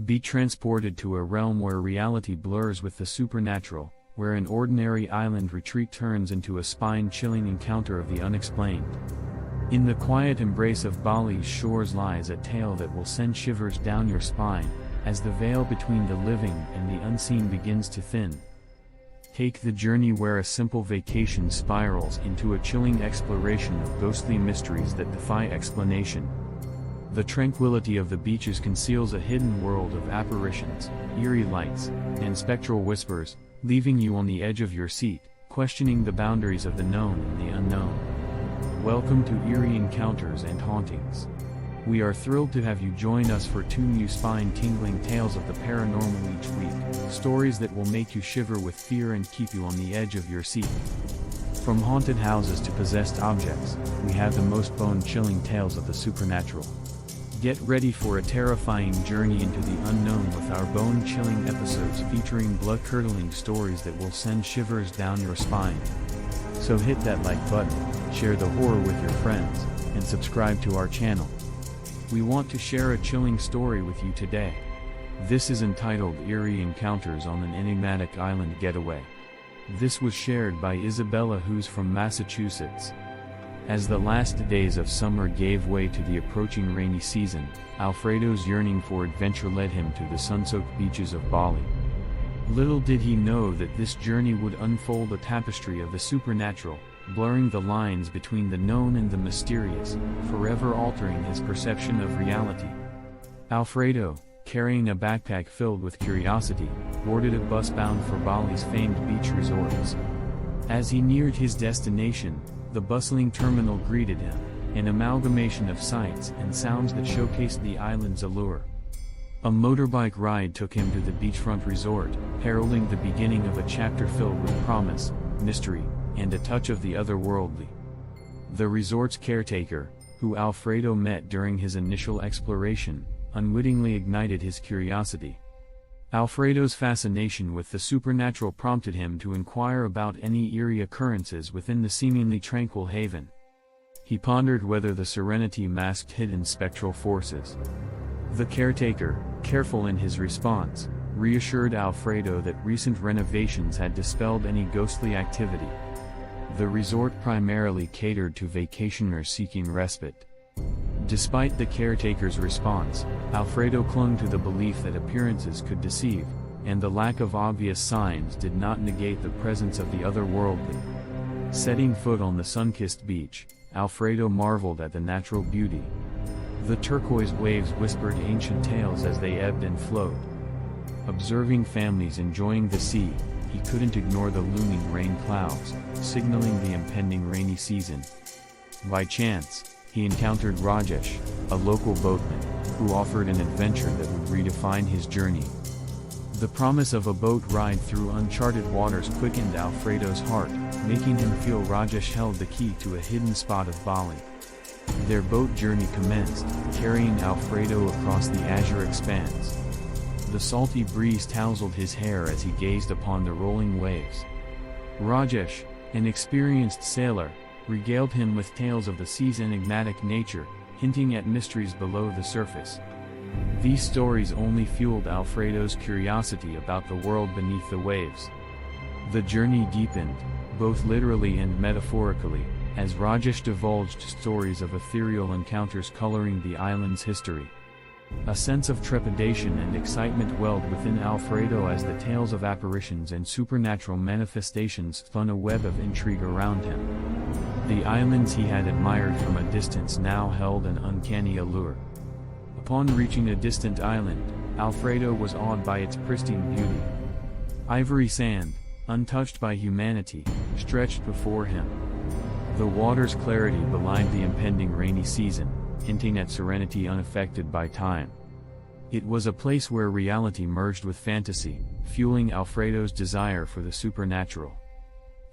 Be transported to a realm where reality blurs with the supernatural, where an ordinary island retreat turns into a spine-chilling encounter of the unexplained. In the quiet embrace of Bali's shores lies a tale that will send shivers down your spine, as the veil between the living and the unseen begins to thin. Take the journey where a simple vacation spirals into a chilling exploration of ghostly mysteries that defy explanation. The tranquility of the beaches conceals a hidden world of apparitions, eerie lights, and spectral whispers, leaving you on the edge of your seat, questioning the boundaries of the known and the unknown. Welcome to Eerie Encounters and Hauntings. We are thrilled to have you join us for 2 new spine-tingling tales of the paranormal each week, stories that will make you shiver with fear and keep you on the edge of your seat. From haunted houses to possessed objects, we have the most bone-chilling tales of the supernatural. Get ready for a terrifying journey into the unknown with our bone-chilling episodes featuring blood-curdling stories that will send shivers down your spine. So hit that like button, share the horror with your friends, and subscribe to our channel. We want to share a chilling story with you today. This is entitled Eerie Encounters on an Enigmatic Island Getaway. This was shared by Isabella, who's from Massachusetts. As the last days of summer gave way to the approaching rainy season, Alfredo's yearning for adventure led him to the sun-soaked beaches of Bali. Little did he know that this journey would unfold a tapestry of the supernatural, blurring the lines between the known and the mysterious, forever altering his perception of reality. Alfredo, carrying a backpack filled with curiosity, boarded a bus bound for Bali's famed beach resorts. As he neared his destination, the bustling terminal greeted him, an amalgamation of sights and sounds that showcased the island's allure. A motorbike ride took him to the beachfront resort, heralding the beginning of a chapter filled with promise, mystery, and a touch of the otherworldly. The resort's caretaker, who Alfredo met during his initial exploration, unwittingly ignited his curiosity. Alfredo's fascination with the supernatural prompted him to inquire about any eerie occurrences within the seemingly tranquil haven. He pondered whether the serenity masked hidden spectral forces. The caretaker, careful in his response, reassured Alfredo that recent renovations had dispelled any ghostly activity. The resort primarily catered to vacationers seeking respite. Despite the caretaker's response, Alfredo clung to the belief that appearances could deceive, and the lack of obvious signs did not negate the presence of the otherworldly. Setting foot on the sun-kissed beach, Alfredo marveled at the natural beauty. The turquoise waves whispered ancient tales as they ebbed and flowed. Observing families enjoying the sea, he couldn't ignore the looming rain clouds, signaling the impending rainy season. By chance, he encountered Rajesh, a local boatman, who offered an adventure that would redefine his journey. The promise of a boat ride through uncharted waters quickened Alfredo's heart, making him feel Rajesh held the key to a hidden spot of Bali. Their boat journey commenced, carrying Alfredo across the azure expanse. The salty breeze tousled his hair as he gazed upon the rolling waves. Rajesh, an experienced sailor, regaled him with tales of the sea's enigmatic nature, hinting at mysteries below the surface. These stories only fueled Alfredo's curiosity about the world beneath the waves. The journey deepened, both literally and metaphorically, as Rajesh divulged stories of ethereal encounters coloring the island's history. A sense of trepidation and excitement welled within Alfredo as the tales of apparitions and supernatural manifestations spun a web of intrigue around him. The islands he had admired from a distance now held an uncanny allure. Upon reaching a distant island, Alfredo was awed by its pristine beauty. Ivory sand, untouched by humanity, stretched before him. The water's clarity belied the impending rainy season, hinting at serenity unaffected by time. It was a place where reality merged with fantasy, fueling Alfredo's desire for the supernatural.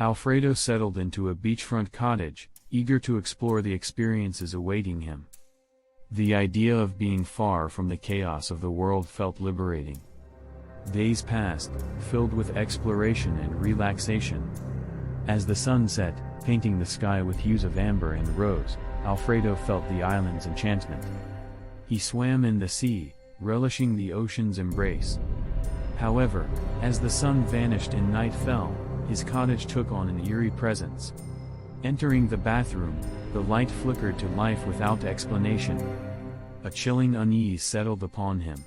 Alfredo settled into a beachfront cottage, eager to explore the experiences awaiting him. The idea of being far from the chaos of the world felt liberating. Days passed, filled with exploration and relaxation. As the sun set, painting the sky with hues of amber and rose, Alfredo felt the island's enchantment. He swam in the sea, relishing the ocean's embrace. However, as the sun vanished and night fell, his cottage took on an eerie presence. Entering the bathroom, the light flickered to life without explanation. A chilling unease settled upon him.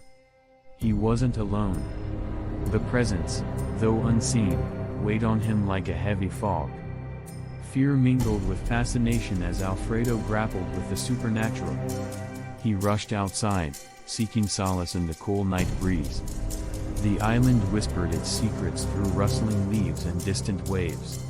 He wasn't alone. The presence, though unseen, weighed on him like a heavy fog. Fear mingled with fascination as Alfredo grappled with the supernatural. He rushed outside, seeking solace in the cool night breeze. The island whispered its secrets through rustling leaves and distant waves.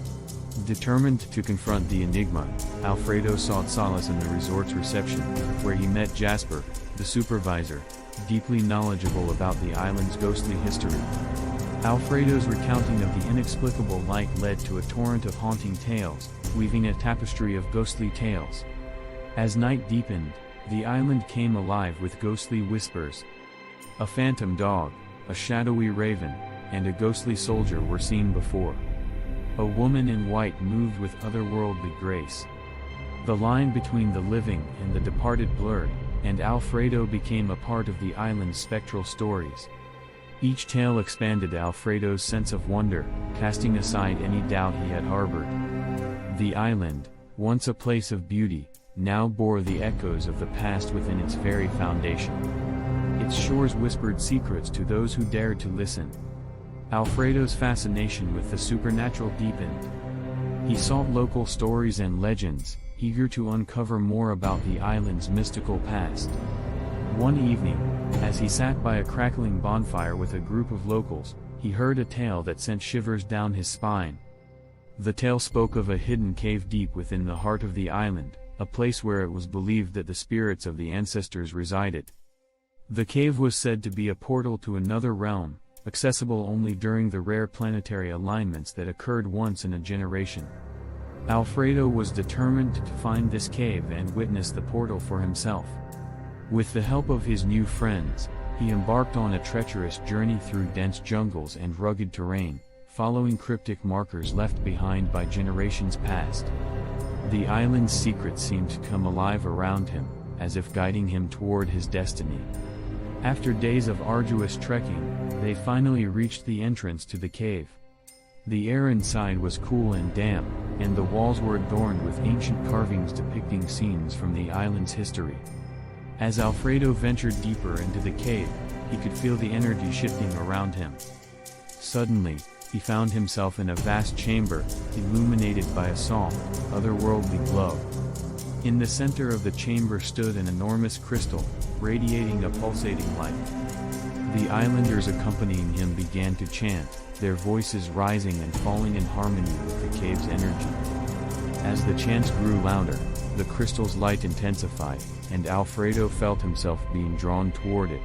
Determined to confront the enigma, Alfredo sought solace in the resort's reception, where he met Jasper, the supervisor, deeply knowledgeable about the island's ghostly history. Alfredo's recounting of the inexplicable light led to a torrent of haunting tales, weaving a tapestry of ghostly tales. As night deepened, the island came alive with ghostly whispers. A phantom dog, a shadowy raven, and a ghostly soldier were seen before. A woman in white moved with otherworldly grace. The line between the living and the departed blurred, and Alfredo became a part of the island's spectral stories. Each tale expanded Alfredo's sense of wonder, casting aside any doubt he had harbored. The island, once a place of beauty, now bore the echoes of the past within its very foundation. Its shores whispered secrets to those who dared to listen. Alfredo's fascination with the supernatural deepened. He sought local stories and legends, eager to uncover more about the island's mystical past. One evening, as he sat by a crackling bonfire with a group of locals, he heard a tale that sent shivers down his spine. The tale spoke of a hidden cave deep within the heart of the island, a place where it was believed that the spirits of the ancestors resided. The cave was said to be a portal to another realm, accessible only during the rare planetary alignments that occurred once in a generation. Alfredo was determined to find this cave and witness the portal for himself. With the help of his new friends, he embarked on a treacherous journey through dense jungles and rugged terrain, following cryptic markers left behind by generations past. The island's secrets seemed to come alive around him, as if guiding him toward his destiny. After days of arduous trekking, they finally reached the entrance to the cave. The air inside was cool and damp, and the walls were adorned with ancient carvings depicting scenes from the island's history. As Alfredo ventured deeper into the cave, he could feel the energy shifting around him. Suddenly, he found himself in a vast chamber, illuminated by a soft, otherworldly glow. In the center of the chamber stood an enormous crystal, radiating a pulsating light. The islanders accompanying him began to chant, their voices rising and falling in harmony with the cave's energy. As the chants grew louder, the crystal's light intensified, and Alfredo felt himself being drawn toward it.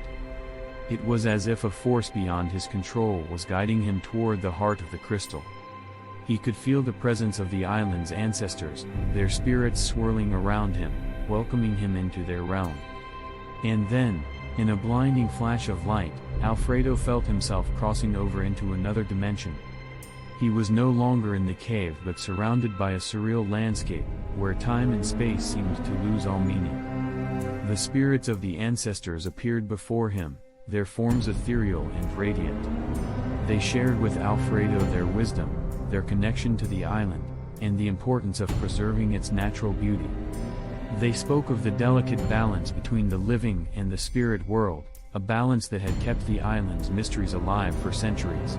It was as if a force beyond his control was guiding him toward the heart of the crystal. He could feel the presence of the island's ancestors, their spirits swirling around him, welcoming him into their realm. And then, in a blinding flash of light, Alfredo felt himself crossing over into another dimension. He was no longer in the cave but surrounded by a surreal landscape, where time and space seemed to lose all meaning. The spirits of the ancestors appeared before him, their forms ethereal and radiant. They shared with Alfredo their wisdom, their connection to the island, and the importance of preserving its natural beauty. They spoke of the delicate balance between the living and the spirit world, a balance that had kept the island's mysteries alive for centuries.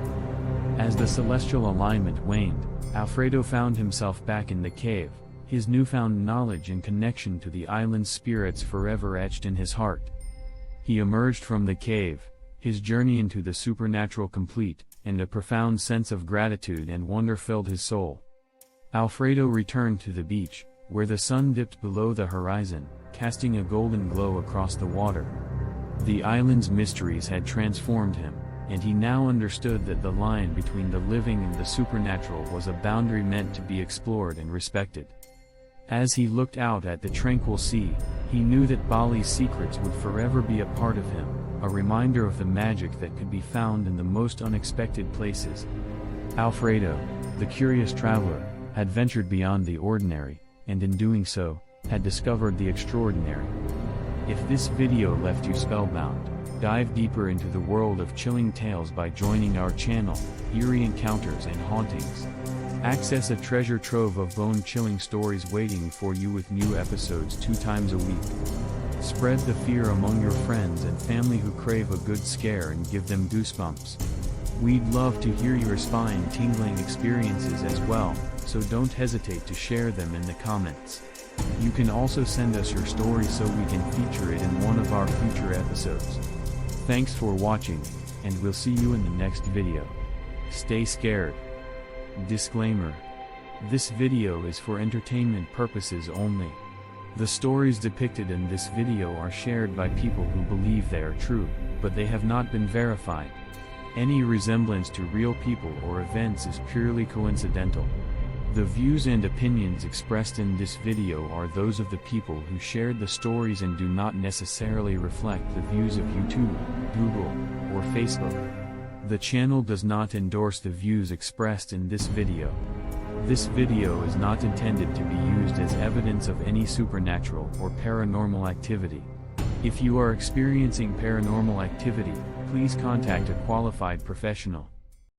As the celestial alignment waned, Alfredo found himself back in the cave, his newfound knowledge and connection to the island's spirits forever etched in his heart. He emerged from the cave, his journey into the supernatural complete, and a profound sense of gratitude and wonder filled his soul. Alfredo returned to the beach, where the sun dipped below the horizon, casting a golden glow across the water. The island's mysteries had transformed him, and he now understood that the line between the living and the supernatural was a boundary meant to be explored and respected. As he looked out at the tranquil sea, he knew that Bali's secrets would forever be a part of him, a reminder of the magic that could be found in the most unexpected places. Alfredo, the curious traveler, had ventured beyond the ordinary, and in doing so, had discovered the extraordinary. If this video left you spellbound, Dive deeper into the world of chilling tales by joining our channel, Eerie Encounters and Hauntings. Access a treasure trove of bone-chilling stories waiting for you with new episodes 2 times a week. Spread the fear among your friends and family who crave a good scare and give them goosebumps. We'd love to hear your spine-tingling experiences as well, so don't hesitate to share them in the comments. You can also send us your story so we can feature it in one of our future episodes. Thanks for watching, and we'll see you in the next video. Stay scared. Disclaimer. This video is for entertainment purposes only. The stories depicted in this video are shared by people who believe they are true, but they have not been verified. Any resemblance to real people or events is purely coincidental. The views and opinions expressed in this video are those of the people who shared the stories and do not necessarily reflect the views of YouTube, Google, or Facebook. The channel does not endorse the views expressed in this video. This video is not intended to be used as evidence of any supernatural or paranormal activity. If you are experiencing paranormal activity, please contact a qualified professional.